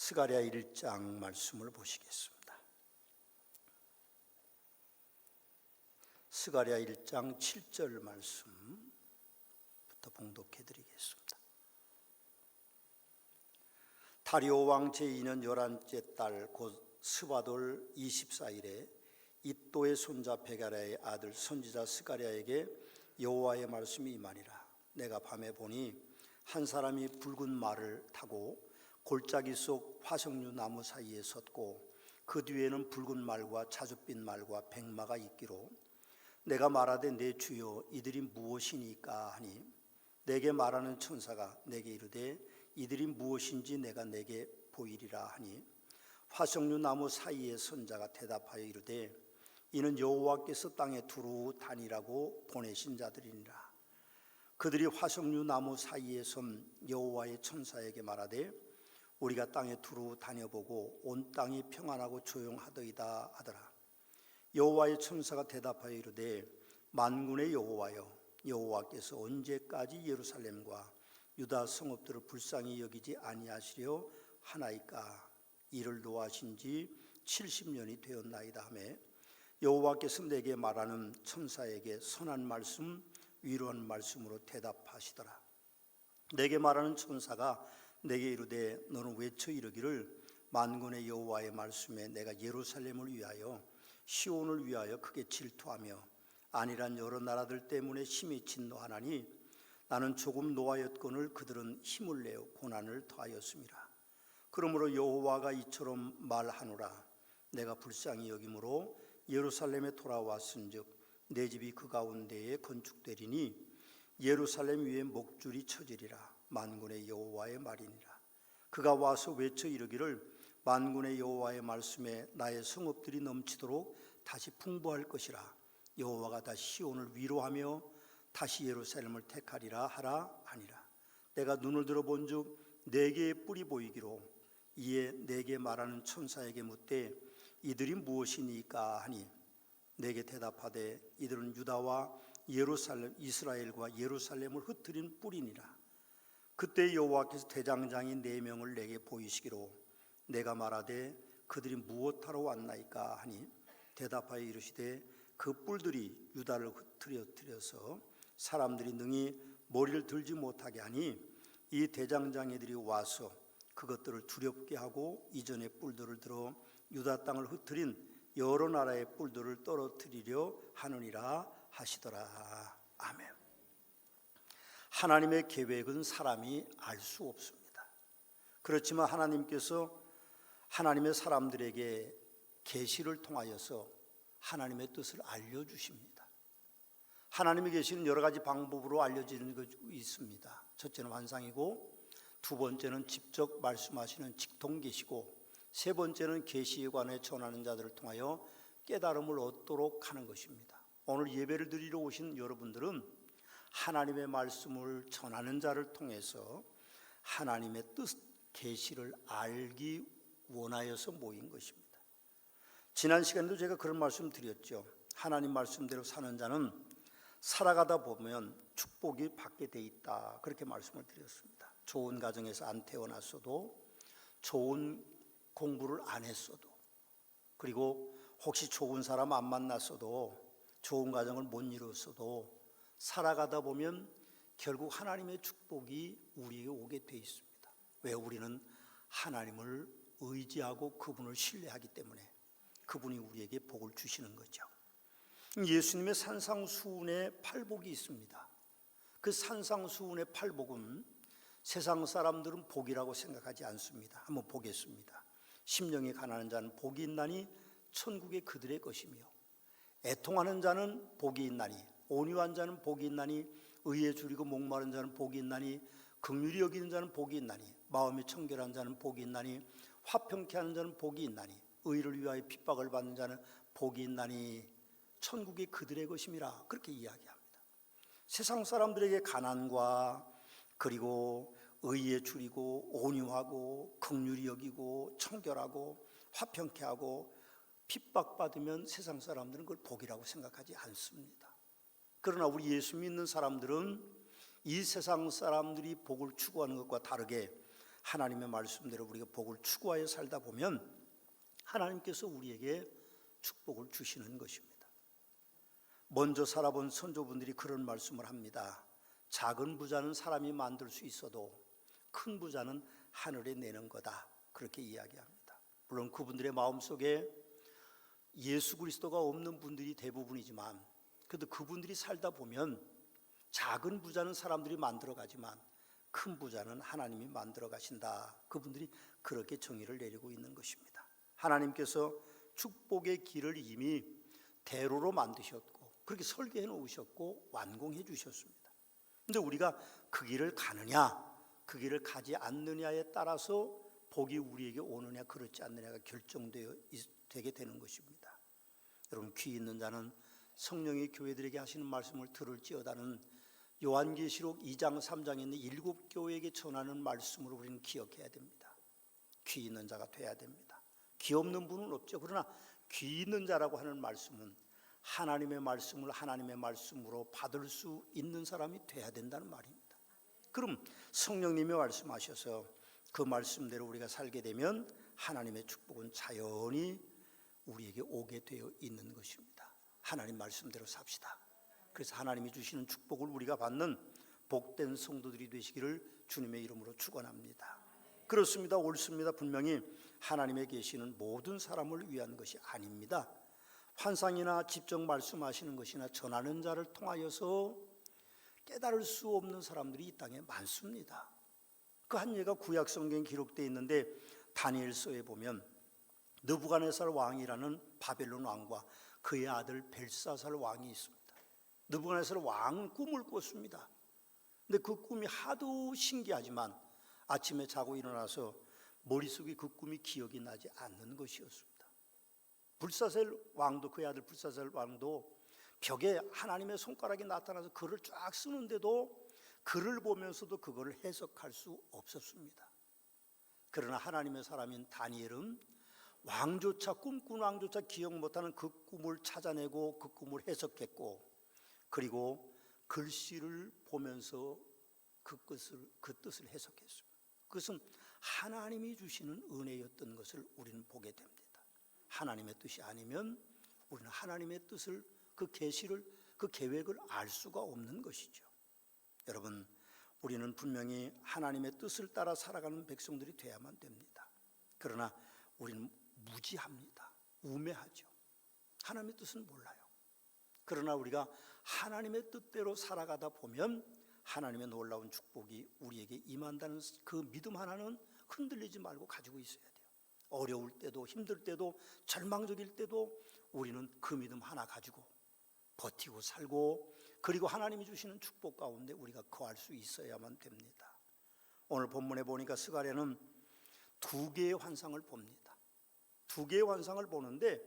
스가랴 1장 말씀을 보시겠습니다. 스가랴 1장 7절 말씀부터 봉독해 드리겠습니다. 다리오 왕 제2년 11째 달 곧 스바돌 24일에 id도의 손자 베가랴의 아들 선지자 스가랴에게 여호와의 말씀이 임하니라. 내가 밤에 보니 한 사람이 붉은 말을 타고 골짜기 속 화석류 나무 사이에 섰고 그 뒤에는 붉은 말과 자줏빛 말과 백마가 있기로 내가 말하되 내 주여 이들이 무엇이니까 하니 내게 말하는 천사가 내게 이르되 이들이 무엇인지 내가 내게 보이리라 하니 화석류 나무 사이에 선 자가 대답하여 이르되 이는 여호와께서 땅에 두루 다니라고 보내신 자들이니라. 그들이 화석류 나무 사이에 선 여호와의 천사에게 말하되 우리가 땅에 두루 다녀보고 온 땅이 평안하고 조용하더이다 하더라. 여호와의 천사가 대답하여 이르되 만군의 여호와여 여호와께서 언제까지 예루살렘과 유다 성읍들을 불쌍히 여기지 아니하시려 하나이까? 이를 노하신 지 70년이 되었나이다 하매 여호와께서 내게 말하는 천사에게 선한 말씀 위로한 말씀으로 대답하시더라. 내게 말하는 천사가 내게 이르되 너는 외쳐 이르기를 만군의 여호와의 말씀에 내가 예루살렘을 위하여 시온을 위하여 크게 질투하며 아니란 여러 나라들 때문에 심히 진노하나니 나는 조금 노하였거늘 그들은 힘을 내어 고난을 더하였음이라. 그러므로 여호와가 이처럼 말하노라. 내가 불쌍히 여김으로 예루살렘에 돌아왔은즉 내 집이 그 가운데에 건축되리니 예루살렘 위에 목줄이 쳐지리라. 만군의 여호와의 말이니라. 그가 와서 외쳐 이르기를 만군의 여호와의 말씀에 나의 성읍들이 넘치도록 다시 풍부할 것이라. 여호와가 다시 시온을 위로하며 다시 예루살렘을 택하리라 하라 하니라. 내가 눈을 들어본즉 네 개의 뿔이 보이기로 이에 내게 말하는 천사에게 묻되 이들이 무엇이니까 하니 내게 대답하되 이들은 유다와 예루살렘 이스라엘과 예루살렘을 흩트린 뿔이니라. 그때 여호와께서 대장장이 4명을 내게 보이시기로 내가 말하되 그들이 무엇하러 왔나이까 하니 대답하여 이르시되 그 뿔들이 유다를 흩트려서 사람들이 능히 머리를 들지 못하게 하니 이 대장장이들이 와서 그것들을 두렵게 하고 이전의 뿔들을 들어 유다 땅을 흩트린 여러 나라의 뿔들을 떨어뜨리려 하느니라 하시더라. 아멘. 하나님의 계획은 사람이 알 수 없습니다. 그렇지만 하나님께서 하나님의 사람들에게 계시를 통하여서 하나님의 뜻을 알려주십니다. 하나님의 계시는 여러 가지 방법으로 알려지는 것이 있습니다. 첫째는 환상이고 두 번째는 직접 말씀하시는 직통계시고 세 번째는 계시에 관해 전하는 자들을 통하여 깨달음을 얻도록 하는 것입니다. 오늘 예배를 드리러 오신 여러분들은 하나님의 말씀을 전하는 자를 통해서 하나님의 뜻, 계시를 알기 원하여서 모인 것입니다. 지난 시간에도 제가 그런 말씀 드렸죠. 하나님 말씀대로 사는 자는 살아가다 보면 축복이 받게 돼 있다. 그렇게 말씀을 드렸습니다. 좋은 가정에서 안 태어났어도 좋은 공부를 안 했어도 그리고 혹시 좋은 사람 안 만났어도 좋은 가정을 못 이뤘어도 살아가다 보면 결국 하나님의 축복이 우리에게 오게 돼 있습니다. 왜? 우리는 하나님을 의지하고 그분을 신뢰하기 때문에 그분이 우리에게 복을 주시는 거죠. 예수님의 산상수훈의 팔복이 있습니다. 그 산상수훈의 팔복은 세상 사람들은 복이라고 생각하지 않습니다. 한번 보겠습니다. 심령이 가난한 자는 복이 있나니 천국이 그들의 것이며 애통하는 자는 복이 있나니 온유한 자는 복이 있나니 의에 줄이고 목마른 자는 복이 있나니 긍휼히 여기는 자는 복이 있나니 마음이 청결한 자는 복이 있나니 화평케 하는 자는 복이 있나니 의를 위하여 핍박을 받는 자는 복이 있나니 천국이 그들의 것임이라 그렇게 이야기합니다. 세상 사람들에게 가난과 그리고 의에 줄이고 온유하고 긍휼히 여기고 청결하고 화평케 하고 핍박받으면 세상 사람들은 그걸 복이라고 생각하지 않습니다. 그러나 우리 예수 믿는 사람들은 이 세상 사람들이 복을 추구하는 것과 다르게 하나님의 말씀대로 우리가 복을 추구하여 살다 보면 하나님께서 우리에게 축복을 주시는 것입니다. 먼저 살아본 선조분들이 그런 말씀을 합니다. 작은 부자는 사람이 만들 수 있어도 큰 부자는 하늘에 내는 거다, 그렇게 이야기합니다. 물론 그분들의 마음속에 예수 그리스도가 없는 분들이 대부분이지만, 그래도 그분들이 살다 보면 작은 부자는 사람들이 만들어 가지만 큰 부자는 하나님이 만들어 가신다, 그분들이 그렇게 정의를 내리고 있는 것입니다. 하나님께서 축복의 길을 이미 대로로 만드셨고 그렇게 설계해 놓으셨고 완공해 주셨습니다. 그런데 우리가 그 길을 가느냐 그 길을 가지 않느냐에 따라서 복이 우리에게 오느냐 그렇지 않느냐가 결정되게 되는 것입니다. 여러분, 귀 있는 자는 성령이 교회들에게 하시는 말씀을 들을지어다는 요한계시록 2장 3장에 있는 7교회에게 전하는 말씀으로 우리는 기억해야 됩니다. 귀 있는 자가 돼야 됩니다. 귀 없는 분은 없죠. 그러나 귀 있는 자라고 하는 말씀은 하나님의 말씀을 하나님의 말씀으로 받을 수 있는 사람이 돼야 된다는 말입니다. 그럼 성령님이 말씀하셔서 그 말씀대로 우리가 살게 되면 하나님의 축복은 자연히 우리에게 오게 되어 있는 것입니다. 하나님 말씀대로 삽시다. 그래서 하나님이 주시는 축복을 우리가 받는 복된 성도들이 되시기를 주님의 이름으로 축원합니다. 그렇습니다. 옳습니다. 분명히 하나님의 계시는 모든 사람을 위한 것이 아닙니다. 환상이나 직접 말씀하시는 것이나 전하는 자를 통하여서 깨달을 수 없는 사람들이 이 땅에 많습니다. 그 한 예가 구약 성경에 기록되어 있는데 다니엘서에 보면 느부갓네살 왕이라는 바벨론 왕과 그의 아들 벨사살 왕이 있습니다. 느부갓네살 왕은 꿈을 꿨습니다. 근데 그 꿈이 하도 신기하지만 아침에 자고 일어나서 머릿속에 그 꿈이 기억이 나지 않는 것이었습니다. 불사살 왕도, 그의 아들 불사살 왕도 벽에 하나님의 손가락이 나타나서 글을 쫙 쓰는데도 글을 보면서도 그거를 해석할 수 없었습니다. 그러나 하나님의 사람인 다니엘은 왕조차, 꿈꾼 왕조차 기억 못하는 그 꿈을 찾아내고 그 꿈을 해석했고, 그리고 글씨를 보면서 그 뜻을 해석했습니다. 그것은 하나님이 주시는 은혜였던 것을 우리는 보게 됩니다. 하나님의 뜻이 아니면 우리는 하나님의 뜻을, 그 계시를, 그 계획을 알 수가 없는 것이죠. 여러분, 우리는 분명히 하나님의 뜻을 따라 살아가는 백성들이 돼야만 됩니다. 그러나 우리는 무지합니다. 우매하죠. 하나님의 뜻은 몰라요. 그러나 우리가 하나님의 뜻대로 살아가다 보면 하나님의 놀라운 축복이 우리에게 임한다는 그 믿음 하나는 흔들리지 말고 가지고 있어야 돼요. 어려울 때도, 힘들 때도, 절망적일 때도 우리는 그 믿음 하나 가지고 버티고 살고, 그리고 하나님이 주시는 축복 가운데 우리가 거할 수 있어야만 됩니다. 오늘 본문에 보니까 스가랴는 2개의 환상을 봅니다. 2개의 환상을 보는데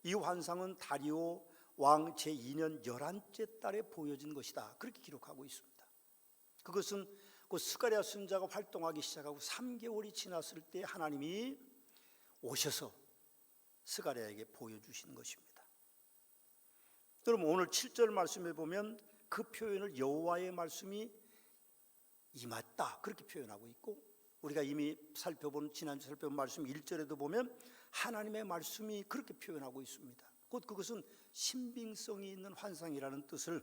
이 환상은 다리오 왕 제2년 11째 달에 보여진 것이다, 그렇게 기록하고 있습니다. 그것은 그 스가랴 선지자가 활동하기 시작하고 3개월이 지났을 때 하나님이 오셔서 스가랴에게 보여주신 것입니다. 여러분, 오늘 7절 말씀에 보면 그 표현을 여호와의 말씀이 임했다, 그렇게 표현하고 있고, 우리가 이미 지난주 살펴본 말씀 1절에도 보면 하나님의 말씀이 그렇게 표현하고 있습니다. 곧 그것은 신빙성이 있는 환상이라는 뜻을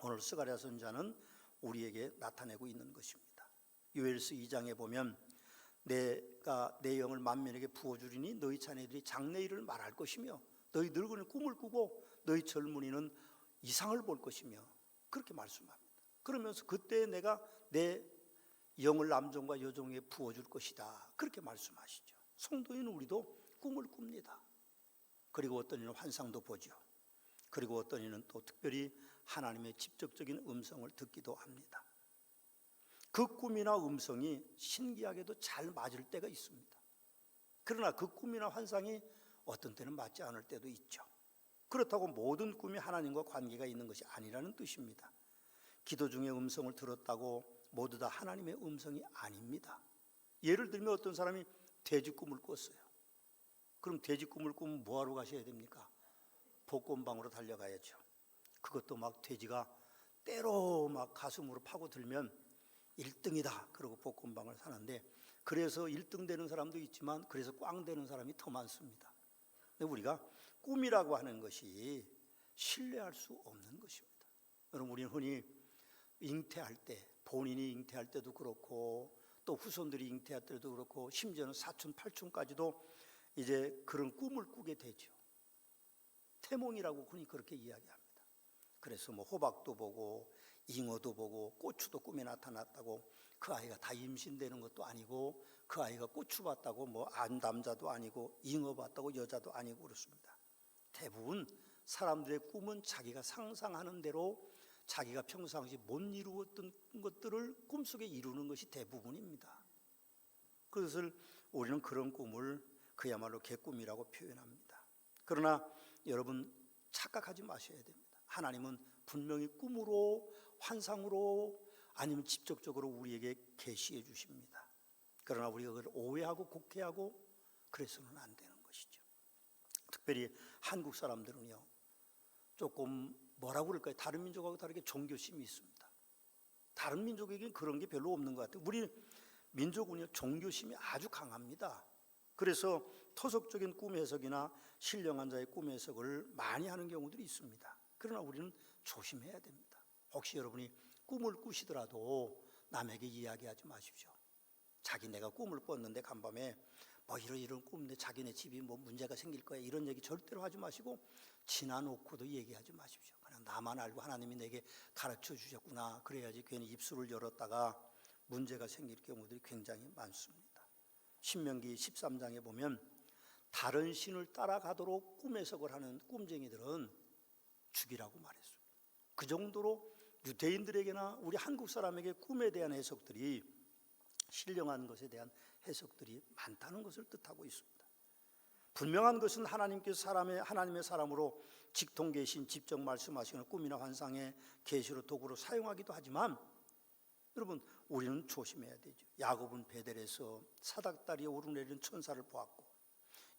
오늘 스가랴 선지자는 우리에게 나타내고 있는 것입니다. 요엘서 2장에 보면 내가 내 영을 만민에게 부어주리니 너희 자녀들이 장래일을 말할 것이며 너희 늙은이는 꿈을 꾸고 너희 젊은이는 이상을 볼 것이며, 그렇게 말씀합니다. 그러면서 그때 내가 내 영을 남종과 여종에게 부어줄 것이다, 그렇게 말씀하시죠. 성도인 우리도 꿈을 꿉니다. 그리고 어떤 이는 환상도 보죠. 그리고 어떤 이는 또 특별히 하나님의 직접적인 음성을 듣기도 합니다. 그 꿈이나 음성이 신기하게도 잘 맞을 때가 있습니다. 그러나 그 꿈이나 환상이 어떤 때는 맞지 않을 때도 있죠. 그렇다고 모든 꿈이 하나님과 관계가 있는 것이 아니라는 뜻입니다. 기도 중에 음성을 들었다고 모두 다 하나님의 음성이 아닙니다. 예를 들면 어떤 사람이 돼지 꿈을 꿨어요. 그럼 돼지 꿈을 꾸면 뭐하러 가셔야 됩니까? 복권방으로 달려가야죠. 그것도 막 돼지가 때로 막 가슴으로 파고들면 1등이다 그러고 복권방을 사는데, 그래서 1등 되는 사람도 있지만 그래서 꽝 되는 사람이 더 많습니다. 근데 우리가 꿈이라고 하는 것이 신뢰할 수 없는 것입니다. 여러분, 우리는 흔히 잉태할 때, 본인이 잉태할 때도 그렇고 또 후손들이 잉태할 때도 그렇고 심지어는 사촌, 팔촌까지도 이제 그런 꿈을 꾸게 되죠. 태몽이라고 흔히 그렇게 이야기합니다. 그래서 뭐 호박도 보고 잉어도 보고 고추도 꿈에 나타났다고 그 아이가 다 임신되는 것도 아니고 그 아이가 고추 봤다고 뭐 남자도 아니고 잉어 봤다고 여자도 아니고 그렇습니다. 대부분 사람들의 꿈은 자기가 상상하는 대로 자기가 평상시 못 이루었던 것들을 꿈속에 이루는 것이 대부분입니다. 그것을 우리는 그런 꿈을 그야말로 개꿈이라고 표현합니다. 그러나 여러분 착각하지 마셔야 됩니다. 하나님은 분명히 꿈으로, 환상으로 아니면 직접적으로 우리에게 계시해 주십니다. 그러나 우리가 그걸 오해하고 곡해하고 그래서는 안 되는 것이죠. 특별히 한국 사람들은요, 조금 뭐라고 그럴까요? 다른 민족하고 다르게 종교심이 있습니다. 다른 민족에게는 그런 게 별로 없는 것 같아요. 우리 민족은요, 종교심이 아주 강합니다. 그래서 토속적인 꿈 해석이나 신령한 자의 꿈 해석을 많이 하는 경우들이 있습니다. 그러나 우리는 조심해야 됩니다. 혹시 여러분이 꿈을 꾸시더라도 남에게 이야기하지 마십시오. 내가 꿈을 꿨는데 간밤에 뭐 이런 꿈인데 자기네 집이 뭐 문제가 생길 거야, 이런 얘기 절대로 하지 마시고 지나놓고도 얘기하지 마십시오. 그냥 나만 알고 하나님이 내게 가르쳐 주셨구나, 그래야지 괜히 입술을 열었다가 문제가 생길 경우들이 굉장히 많습니다. 신명기 13장에 보면 다른 신을 따라가도록 꿈 해석을 하는 꿈쟁이들은 죽이라고 말했어요. 그 정도로 유대인들에게나 우리 한국 사람에게 꿈에 대한 해석들이, 신령한 것에 대한 해석들이 많다는 것을 뜻하고 있습니다. 분명한 것은 하나님께서 하나님의 사람으로 직통 계신, 직접 말씀하시는 꿈이나 환상의 계시로 도구로 사용하기도 하지만 여러분, 우리는 조심해야 되죠. 야곱은 베델에서 사닥다리에 오르내리는 천사를 보았고,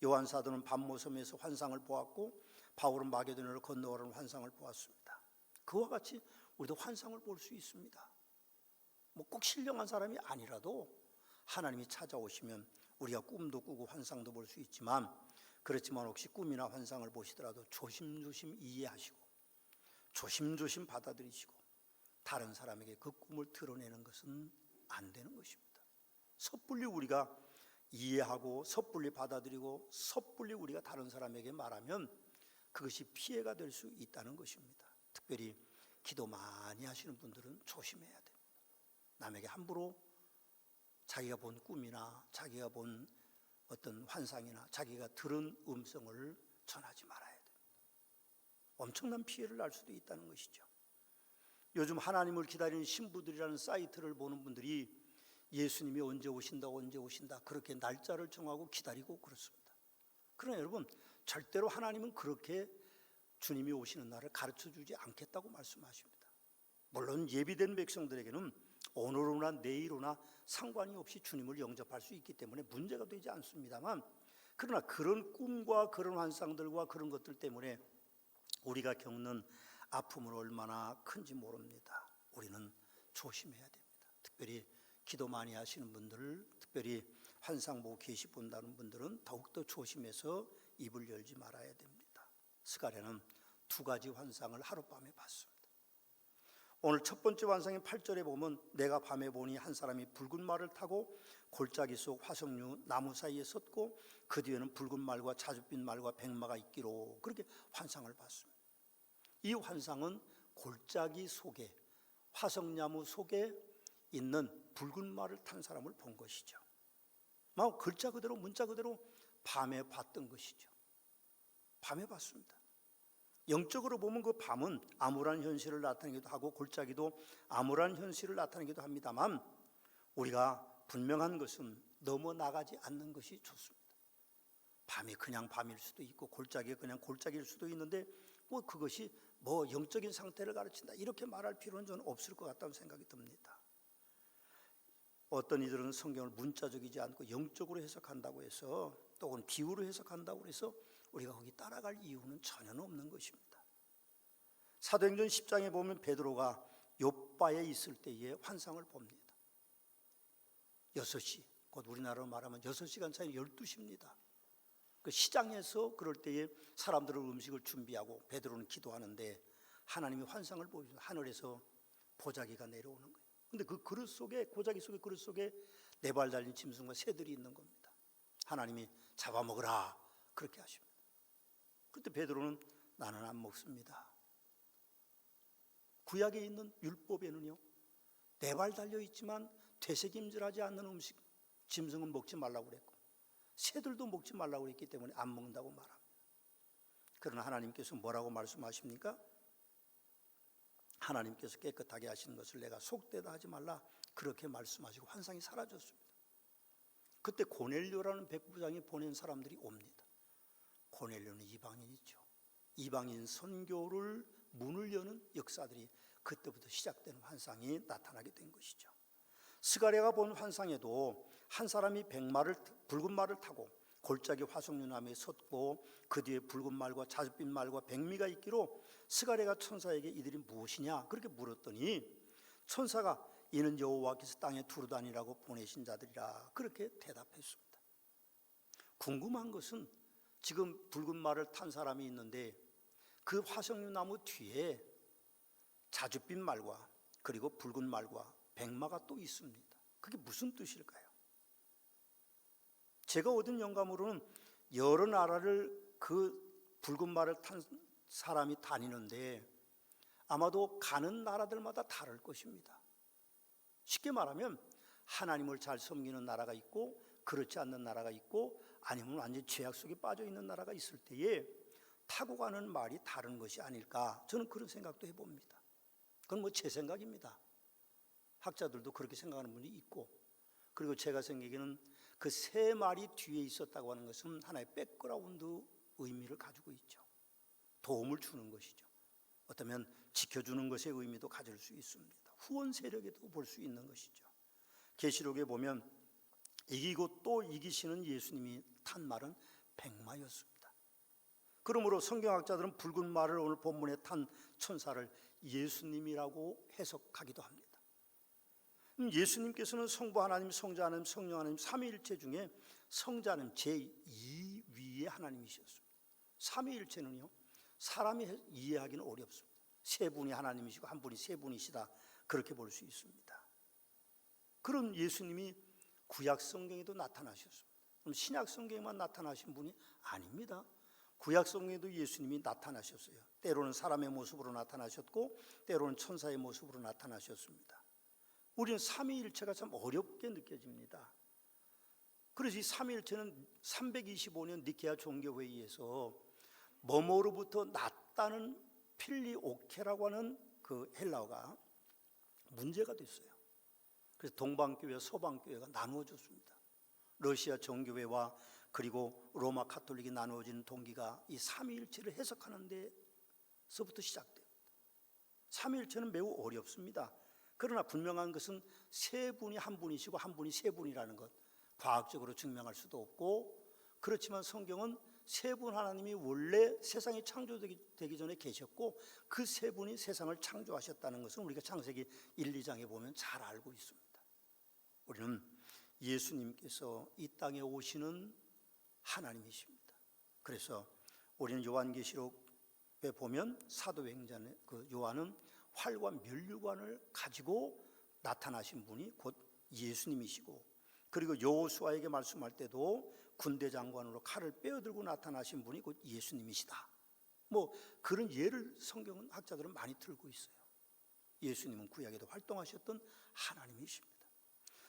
요한 사도는 밤모섬에서 환상을 보았고, 바울은 마게도냐를 건너가는 환상을 보았습니다. 그와 같이 우리도 환상을 볼 수 있습니다. 뭐 꼭 신령한 사람이 아니라도 하나님이 찾아오시면 우리가 꿈도 꾸고 환상도 볼 수 있지만, 그렇지만 혹시 꿈이나 환상을 보시더라도 조심조심 이해하시고 조심조심 받아들이시고 다른 사람에게 그 꿈을 드러내는 것은 안 되는 것입니다. 섣불리 우리가 이해하고 섣불리 받아들이고 섣불리 우리가 다른 사람에게 말하면 그것이 피해가 될 수 있다는 것입니다. 특별히 기도 많이 하시는 분들은 조심해야 됩니다. 남에게 함부로 자기가 본 꿈이나 자기가 본 어떤 환상이나 자기가 들은 음성을 전하지 말아야 됩니다. 엄청난 피해를 날 수도 있다는 것이죠. 요즘 하나님을 기다리는 신부들이라는 사이트를 보는 분들이 예수님이 언제 오신다 그렇게 날짜를 정하고 기다리고 그렇습니다. 그러나 여러분, 절대로 하나님은 그렇게 주님이 오시는 날을 가르쳐주지 않겠다고 말씀하십니다. 물론 예비된 백성들에게는 오늘 오나 내일 오나 상관이 없이 주님을 영접할 수 있기 때문에 문제가 되지 않습니다만, 그러나 그런 꿈과 그런 환상들과 그런 것들 때문에 우리가 겪는 아픔은 얼마나 큰지 모릅니다. 우리는 조심해야 됩니다. 특별히 기도 많이 하시는 분들, 특별히 환상 보고 계시 본다는 분들은 더욱더 조심해서 입을 열지 말아야 됩니다. 스가랴는 2가지 환상을 하룻밤에 봤습니다. 오늘 첫 번째 환상인 8절에 보면 내가 밤에 보니 한 사람이 붉은 말을 타고 골짜기 속 화석류 나무 사이에 섰고 그 뒤에는 붉은 말과 자줏빛 말과 백마가 있기로, 그렇게 환상을 봤습니다. 이 환상은 골짜기 속에, 화석나무 속에 있는 붉은 말을 탄 사람을 본 것이죠. 글자 그대로, 문자 그대로 밤에 봤던 것이죠. 밤에 봤습니다. 영적으로 보면 그 밤은 암울한 현실을 나타내기도 하고 골짜기도 암울한 현실을 나타내기도 합니다만, 우리가 분명한 것은 넘어나가지 않는 것이 좋습니다. 밤이 그냥 밤일 수도 있고 골짜기가 그냥 골짜기일 수도 있는데 그것이 영적인 상태를 가르친다 이렇게 말할 필요는 저는 없을 것 같다는 생각이 듭니다. 어떤 이들은 성경을 문자적이지 않고 영적으로 해석한다고 해서, 또는 비유로 해석한다고 해서 우리가 거기 따라갈 이유는 전혀 없는 것입니다. 사도행전 10장에 보면 베드로가 욥바에 있을 때의 환상을 봅니다. 6시, 곧 우리나라로 말하면 6시간 차이 12시입니다. 그 시장에서 그럴 때에 사람들은 음식을 준비하고 베드로는 기도하는데 하나님이 환상을 보여주셔서 하늘에서 보자기가 내려오는 거예요. 근데 그 그릇 속에, 고자기 속에, 그릇 속에 4발 달린 짐승과 새들이 있는 겁니다. 하나님이 잡아먹으라 그렇게 하십니다. 그때 베드로는 나는 안 먹습니다. 구약에 있는 율법에는요, 4발 달려있지만 되새김질하지 않는 음식, 짐승은 먹지 말라고 그랬고 새들도 먹지 말라고 그랬기 때문에 안 먹는다고 말합니다. 그러나 하나님께서 뭐라고 말씀하십니까? 하나님께서 깨끗하게 하시는 것을 내가 속되다 하지 말라 그렇게 말씀하시고 환상이 사라졌습니다. 그때 고넬료라는 백부장이 보낸 사람들이 옵니다. 고넬료는 이방인이죠. 이방인 선교를 문을 여는 역사들이 그때부터 시작되는 환상이 나타나게 된 것이죠. 스가랴가 본 환상에도 한 사람이 붉은 말을 타고 골짜기 화석류나무에 섰고 그 뒤에 붉은 말과 자줏빛 말과 백미가 있기로 스가랴가 천사에게 이들이 무엇이냐 그렇게 물었더니 천사가 이는 여호와께서 땅에 두루 다니라고 보내신 자들이라 그렇게 대답했습니다. 궁금한 것은 지금 붉은 말을 탄 사람이 있는데 그 화석류나무 뒤에 자줏빛 말과 그리고 붉은 말과 백마가 또 있습니다. 그게 무슨 뜻일까요? 제가 얻은 영감으로는 여러 나라를 그 붉은 말을 탄 사람이 다니는데 아마도 가는 나라들마다 다를 것입니다. 쉽게 말하면 하나님을 잘 섬기는 나라가 있고 그렇지 않는 나라가 있고 아니면 완전히 죄악 속에 빠져 있는 나라가 있을 때에 타고 가는 말이 다른 것이 아닐까, 저는 그런 생각도 해봅니다. 그건 뭐 제 생각입니다. 학자들도 그렇게 생각하는 분이 있고, 그리고 제가 생각에는 그 세 말이 뒤에 있었다고 하는 것은 하나의 백그라운드 의미를 가지고 있죠. 도움을 주는 것이죠. 어쩌면 지켜주는 것의 의미도 가질 수 있습니다. 후원 세력에도 볼 수 있는 것이죠. 계시록에 보면 이기고 또 이기시는 예수님이 탄 말은 백마였습니다. 그러므로 성경학자들은 붉은 말을 오늘 본문에 탄 천사를 예수님이라고 해석하기도 합니다. 예수님께서는 성부 하나님, 성자 하나님, 성령 하나님 삼위일체 중에 성자는 제2위의 하나님이셨습니다. 삼위일체는요, 사람이 이해하기는 어렵습니다. 세 분이 하나님이시고 한 분이 세 분이시다 그렇게 볼 수 있습니다. 그런 예수님이 구약 성경에도 나타나셨습니다. 그럼 신약 성경에만 나타나신 분이 아닙니다. 구약 성경에도 예수님이 나타나셨어요. 때로는 사람의 모습으로 나타나셨고 때로는 천사의 모습으로 나타나셨습니다. 우리는 삼위일체가 참 어렵게 느껴집니다. 그래서 이 삼위일체는 325년 니케아 종교회의에서 뭐뭐로부터 났다는 필리오케라고 하는 그 헬라어가 문제가 됐어요. 그래서 동방교회와 서방교회가 나누어졌습니다. 러시아 정교회와 그리고 로마 카톨릭이 나누어지는 동기가 이 삼위일체를 해석하는 데서부터 시작됩니다. 삼위일체는 매우 어렵습니다. 그러나 분명한 것은 세 분이 한 분이시고 한 분이 세 분이라는 것, 과학적으로 증명할 수도 없고, 그렇지만 성경은 세 분 하나님이 원래 세상이 창조되기 전에 계셨고 그 세 분이 세상을 창조하셨다는 것은 우리가 창세기 1, 2장에 보면 잘 알고 있습니다. 우리는 예수님께서 이 땅에 오시는 하나님이십니다. 그래서 우리는 요한계시록에 보면 사도행전의 그 요한은 활과 면류관을 가지고 나타나신 분이 곧 예수님이시고, 그리고 여호수아에게 말씀할 때도 군대 장관으로 칼을 빼어들고 나타나신 분이 곧 예수님이시다. 뭐 그런 예를 성경은 학자들은 많이 들고 있어요. 예수님은 구약에도 활동하셨던 하나님이십니다.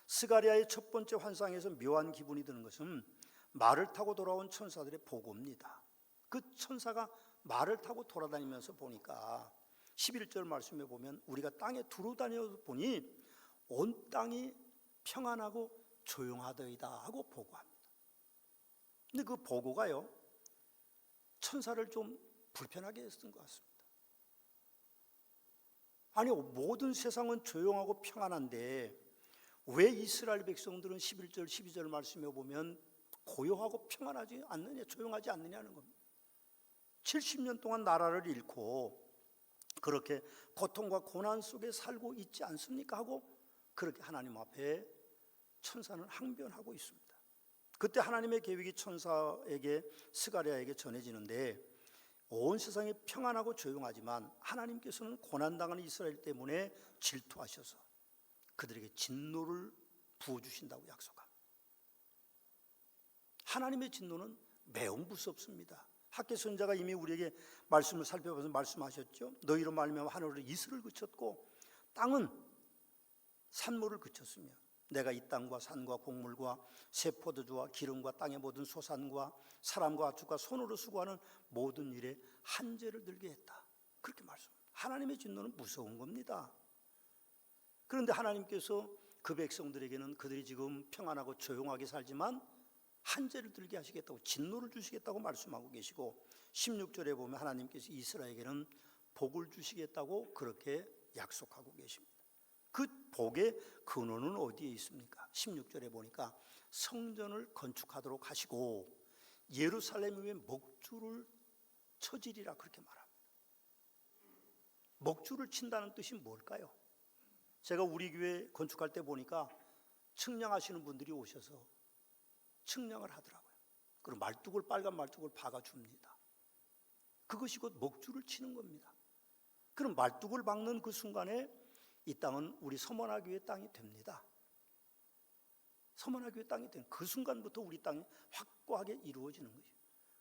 스가랴의 첫 번째 환상에서 묘한 기분이 드는 것은 말을 타고 돌아온 천사들의 보고입니다. 그 천사가 말을 타고 돌아다니면서 보니까 11절 말씀에 보면 우리가 땅에 두루 다녀 보니 온 땅이 평안하고 조용하더이다 하고 보고합니다. 근데 그 보고가요, 천사를 좀 불편하게 했던 것 같습니다. 아니, 모든 세상은 조용하고 평안한데 왜 이스라엘 백성들은 11절 12절 말씀에 보면 고요하고 평안하지 않느냐, 조용하지 않느냐는 겁니다. 70년 동안 나라를 잃고 그렇게 고통과 고난 속에 살고 있지 않습니까? 하고 그렇게 하나님 앞에 천사는 항변하고 있습니다. 그때 하나님의 계획이 천사에게 스가랴에게 전해지는데 온 세상이 평안하고 조용하지만 하나님께서는 고난당하는 이스라엘 때문에 질투하셔서 그들에게 진노를 부어주신다고 약속합니다. 하나님의 진노는 매우 무섭습니다. 학개 선지자가 이미 우리에게 말씀을 살펴봐서 말씀하셨죠. 너희로 말미암아 하늘은 이슬을 그쳤고 땅은 산모를 그쳤으며 내가 이 땅과 산과 곡물과 새 포도주와 기름과 땅의 모든 소산과 사람과 가축과 손으로 수고하는 모든 일에 한죄를 들게 했다. 그렇게 말씀합니다. 하나님의 진노는 무서운 겁니다. 그런데 하나님께서 그 백성들에게는 그들이 지금 평안하고 조용하게 살지만 한죄를 들게 하시겠다고, 진노를 주시겠다고 말씀하고 계시고 16절에 보면 하나님께서 이스라엘에게는 복을 주시겠다고 그렇게 약속하고 계십니다. 그 복의 근원은 어디에 있습니까? 16절에 보니까 성전을 건축하도록 하시고 예루살렘 위에 목줄을 쳐지리라 그렇게 말합니다. 목줄을 친다는 뜻이 뭘까요? 제가 우리 교회 건축할 때 보니까 측량하시는 분들이 오셔서 측량을 하더라고요. 그리고 말뚝을, 빨간 말뚝을 박아줍니다. 그것이 곧 목줄을 치는 겁니다. 그럼 말뚝을 박는 그 순간에 이 땅은 우리 서머나교회 땅이 됩니다. 서머나교회 땅이 되는 그 순간부터 우리 땅이 확고하게 이루어지는 거죠.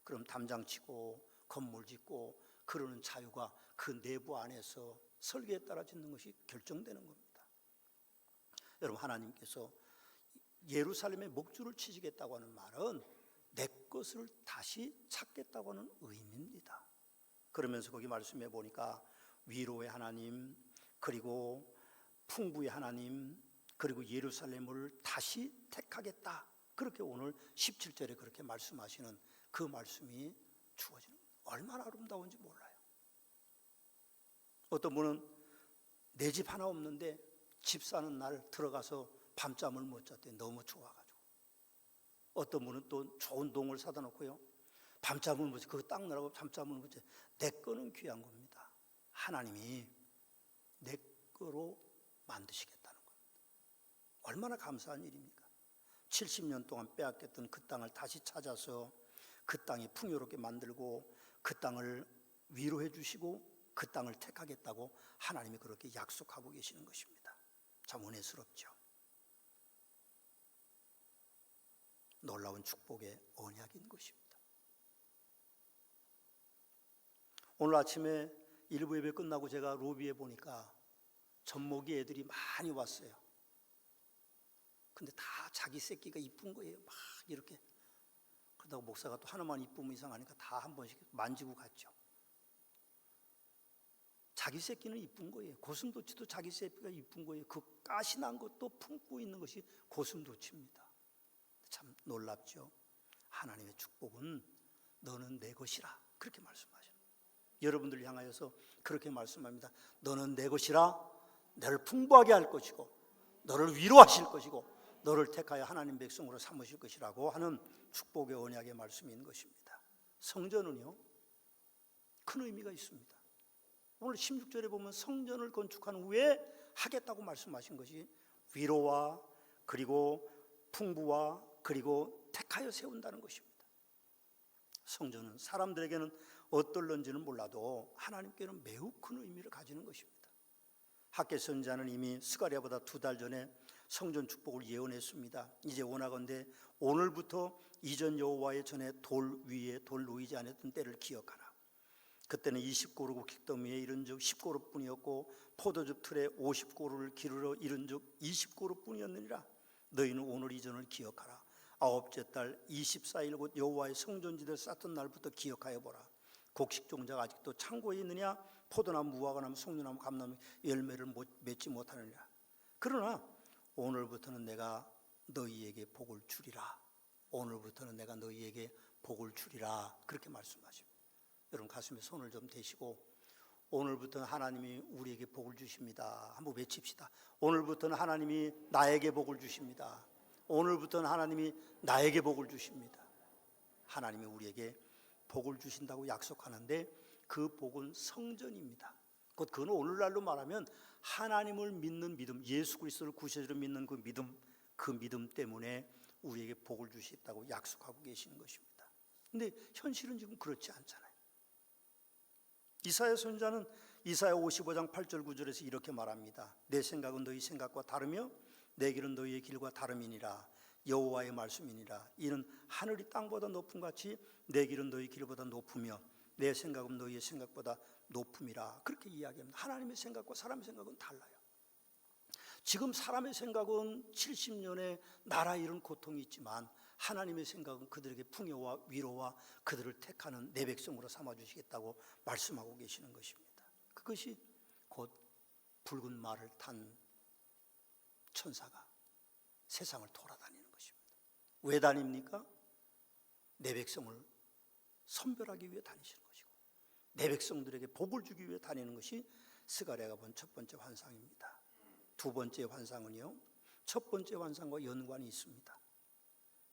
그럼 담장 치고 건물 짓고 그러는 자유가 그 내부 안에서 설계에 따라 짓는 것이 결정되는 겁니다. 여러분, 하나님께서 예루살렘에 목줄을 치시겠다고 하는 말은 내 것을 다시 찾겠다고 하는 의미입니다. 그러면서 거기 말씀해 보니까 위로의 하나님, 그리고 풍부의 하나님, 그리고 예루살렘을 다시 택하겠다. 그렇게 오늘 17절에 그렇게 말씀하시는 그 말씀이 주어지는 거예요. 얼마나 아름다운지 몰라요. 어떤 분은 내 집 하나 없는데 집 사는 날 들어가서 밤잠을 못 잤대요. 너무 좋아가지고. 어떤 분은 또 좋은 동을 사다 놓고요, 밤잠을 못 자, 그거 딱 나라고 밤잠을 못 자. 내 거는 귀한 겁니다. 하나님이 내 거로 만드시겠다는 겁니다. 얼마나 감사한 일입니까? 70년 동안 빼앗겼던 그 땅을 다시 찾아서 그 땅이 풍요롭게 만들고 그 땅을 위로해 주시고 그 땅을 택하겠다고 하나님이 그렇게 약속하고 계시는 것입니다. 참 은혜스럽죠. 놀라운 축복의 언약인 것입니다. 오늘 아침에 일부 예배 끝나고 제가 로비에 보니까 젖먹이 애들이 많이 왔어요. 근데 다 자기 새끼가 이쁜 거예요. 막 이렇게. 그러다가 목사가 또 하나만 이쁘면 이상하니까 다 한 번씩 만지고 갔죠. 자기 새끼는 이쁜 거예요. 고슴도치도 자기 새끼가 이쁜 거예요. 그 가시 난 것도 품고 있는 것이 고슴도치입니다. 참 놀랍죠. 하나님의 축복은 너는 내 것이라 그렇게 말씀하셔요. 여러분들 향하여서 그렇게 말씀합니다. 너는 내 것이라, 너를 풍부하게 할 것이고 너를 위로하실 것이고 너를 택하여 하나님 백성으로 삼으실 것이라고 하는 축복의 언약의 말씀인 것입니다. 성전은요, 큰 의미가 있습니다. 오늘 16절에 보면 성전을 건축한 후에 하겠다고 말씀하신 것이 위로와 그리고 풍부와 그리고 택하여 세운다는 것입니다. 성전은 사람들에게는 어떨런지는 몰라도 하나님께는 매우 큰 의미를 가지는 것입니다. 학개 선지자는 이미 스가랴보다 2달 전에 성전 축복을 예언했습니다. 이제 원하건대 오늘부터 이전 여호와의 전에 돌 위에 돌 놓이지 않았던 때를 기억하라. 그때는 20고루 깃더미에 이른즉 10고루 뿐이었고 포도즙 틀에 50고루를 기르러 이른즉 20고루 뿐이었느니라. 너희는 오늘 이전을 기억하라. 아홉째 달 24일 곧 여호와의 성전지대를 쌓던 날부터 기억하여 보라. 곡식 종자가 아직도 창고에 있느냐? 포도나무, 무화과나무, 송류나무, 감나무 열매를 맺지 못하느니라. 그러나 오늘부터는 내가 너희에게 복을 주리라. 오늘부터는 내가 너희에게 복을 주리라. 그렇게 말씀하십니다. 여러분 가슴에 손을 좀 대시고 오늘부터는 하나님이 우리에게 복을 주십니다. 한번 외칩시다. 오늘부터는 하나님이 나에게 복을 주십니다. 오늘부터는 하나님이 나에게 복을 주십니다. 하나님이 우리에게 복을 주신다고 약속하는데 그 복은 성전입니다. 곧 그건 오늘날로 말하면 하나님을 믿는 믿음, 예수 그리스도를 구세주로 믿는 그 믿음, 그 믿음 때문에 우리에게 복을 주시겠다고 약속하고 계시는 것입니다. 근데 현실은 지금 그렇지 않잖아요. 이사야 선지자는 이사야 55장 8절 9절에서 이렇게 말합니다. 내 생각은 너희 생각과 다르며 내 길은 너희의 길과 다름이니라. 여호와의 말씀이니라. 이는 하늘이 땅보다 높음 같이 내 길은 너희 길보다 높으며 내 생각은 너희의 생각보다 높음이라. 그렇게 이야기합니다. 하나님의 생각과 사람의 생각은 달라요. 지금 사람의 생각은 70년의 나라 잃은 고통이 있지만 하나님의 생각은 그들에게 풍요와 위로와 그들을 택하는 내 백성으로 삼아주시겠다고 말씀하고 계시는 것입니다. 그것이 곧 붉은 말을 탄 천사가 세상을 돌아다니는 것입니다. 왜 다닙니까? 내 백성을 선별하기 위해 다니시는 것이고 내 백성들에게 복을 주기 위해 다니는 것이 스가랴가 본 첫 번째 환상입니다. 두 번째 환상은요, 첫 번째 환상과 연관이 있습니다.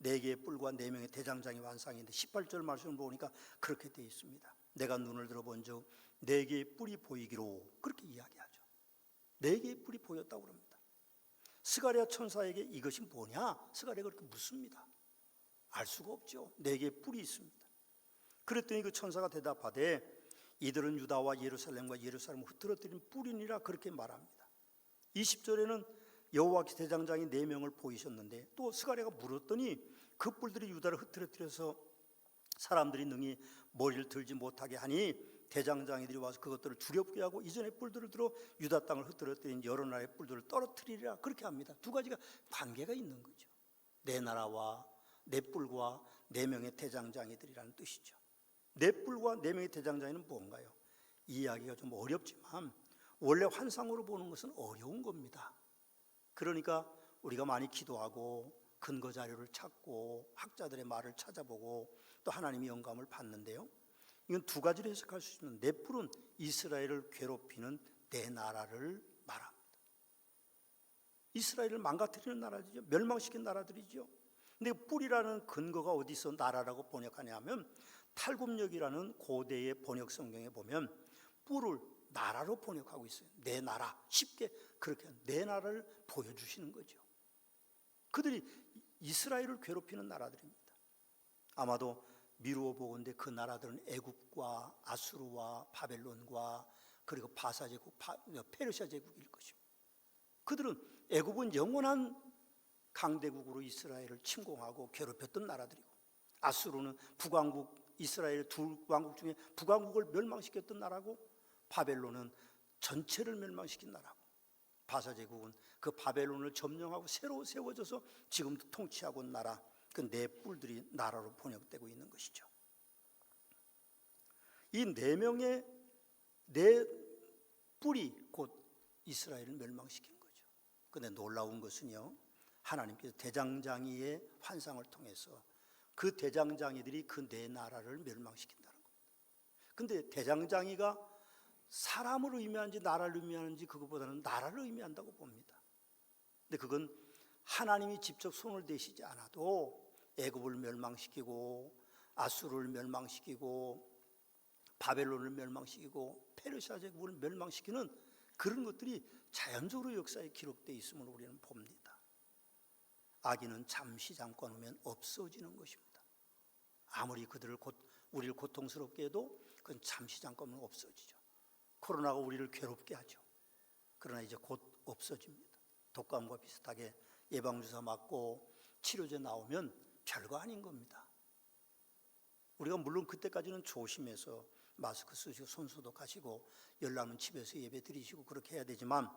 4개의 뿔과 4명의 대장장이 환상인데 18절 말씀을 보니까 그렇게 되어 있습니다. 내가 눈을 들어본 적 4개의 뿔이 보이기로, 그렇게 이야기하죠. 4개의 뿔이 보였다고 합니다. 스가랴 천사에게 이것이 뭐냐? 스가랴가 그렇게 묻습니다. 알 수가 없죠. 4개의 뿔이 있습니다. 그랬더니 그 천사가 대답하되 이들은 유다와 예루살렘과 예루살렘을 흩어뜨린 뿔이니라, 그렇게 말합니다. 20절에는 여호와께서 대장장이 4명을 보이셨는데 또 스가랴가 물었더니 그 뿔들이 유다를 흩어뜨려서 사람들이 능히 머리를 들지 못하게 하니 대장장이들이 와서 그것들을 두렵게 하고 이전의 뿔들을 들어 유다 땅을 흩어뜨린 여러 나라의 뿔들을 떨어뜨리리라, 그렇게 합니다. 두 가지가 관계가 있는 거죠. 내 나라와 내 뿔과 4명의 대장장이들이라는 뜻이죠. 내 뿔과 4명의 대장장이는 뭔가요? 이해하기가 좀 어렵지만 원래 환상으로 보는 것은 어려운 겁니다. 그러니까 우리가 많이 기도하고 근거 자료를 찾고 학자들의 말을 찾아보고 또 하나님의 영감을 받는데요, 이건 두 가지로 해석할 수 있는, 내 뿔은 이스라엘을 괴롭히는 내 나라를 말합니다. 이스라엘을 망가뜨리는 나라들이죠. 멸망시킨 나라들이죠. 근데 뿔이라는 근거가 어디서 나라라고 번역하냐면 탈굽력이라는 고대의 번역 성경에 보면 뿔을 나라로 번역하고 있어요. 내 나라, 쉽게 그렇게 내 나라를 보여주시는 거죠. 그들이 이스라엘을 괴롭히는 나라들입니다. 아마도 미루어 보건대 그 나라들은 애굽과 아수르와 바벨론과 그리고 바사 제국, 페르시아 제국일 것입니다. 그들은 애굽은 영원한 강대국으로 이스라엘을 침공하고 괴롭혔던 나라들이고, 아수르는 북왕국, 이스라엘의 두 왕국 중에 북왕국을 멸망시켰던 나라고, 바벨론은 전체를 멸망시킨 나라고, 바사 제국은 그 바벨론을 점령하고 새로 세워져서 지금도 통치하고 있는 나라, 그 네 뿔들이 나라로 번역되고 있는 것이죠. 이 4명의 네 뿔이 곧 이스라엘을 멸망시킨 거죠. 그런데 놀라운 것은요, 하나님께서 대장장이의 환상을 통해서 그 대장장이들이 그 네 나라를 멸망시킨다는 겁니다. 그런데 대장장이가 사람을 의미하는지 나라를 의미하는지 그것보다는 나라를 의미한다고 봅니다. 근데 그건 하나님이 직접 손을 대시지 않아도 애굽을 멸망시키고 아수르를 멸망시키고 바벨론을 멸망시키고 페르시아 제국을 멸망시키는 그런 것들이 자연적으로 역사에 기록되어 있음을 우리는 봅니다. 악인은 잠시 잠깐 오면 없어지는 것입니다. 아무리 우리를 고통스럽게 해도 그건 잠시 잠깐 오면 없어지죠. 코로나가 우리를 괴롭게 하죠. 그러나 이제 곧 없어집니다. 독감과 비슷하게 예방주사 맞고 치료제 나오면 별거 아닌 겁니다. 우리가 물론 그때까지는 조심해서 마스크 쓰시고 손 소독하시고 열나면 집에서 예배 드리시고 그렇게 해야 되지만,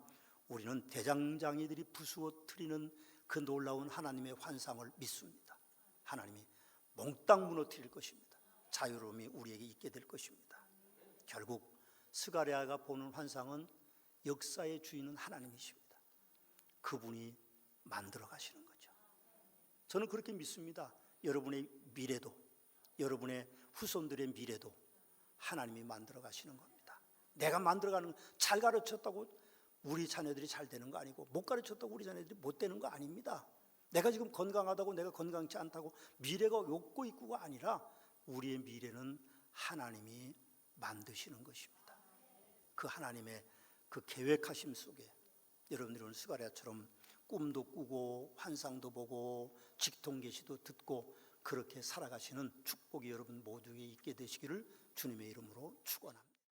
우리는 대장장이들이 부수어뜨리는 그 놀라운 하나님의 환상을 믿습니다. 하나님이 몽땅 무너뜨릴 것입니다. 자유로움이 우리에게 있게 될 것입니다. 결국 스가랴가 보는 환상은 역사의 주인은 하나님이십니다. 그분이 만들어 가시는 거죠. 저는 그렇게 믿습니다. 여러분의 미래도, 여러분의 후손들의 미래도 하나님이 만들어 가시는 겁니다. 내가 만들어가는, 잘 가르쳤다고 우리 자녀들이 잘 되는 거 아니고, 못 가르쳤다고 우리 자녀들이 못 되는 거 아닙니다. 내가 지금 건강하다고 내가 건강치 않다고 미래가 욕고 있고가 아니라 우리의 미래는 하나님이 만드시는 것입니다. 그 하나님의 그 계획하심 속에 여러분들이 오늘 스가랴처럼 꿈도 꾸고 환상도 보고 직통계시도 듣고 그렇게 살아가시는 축복이 여러분 모두에게 있게 되시기를 주님의 이름으로 축원합니다.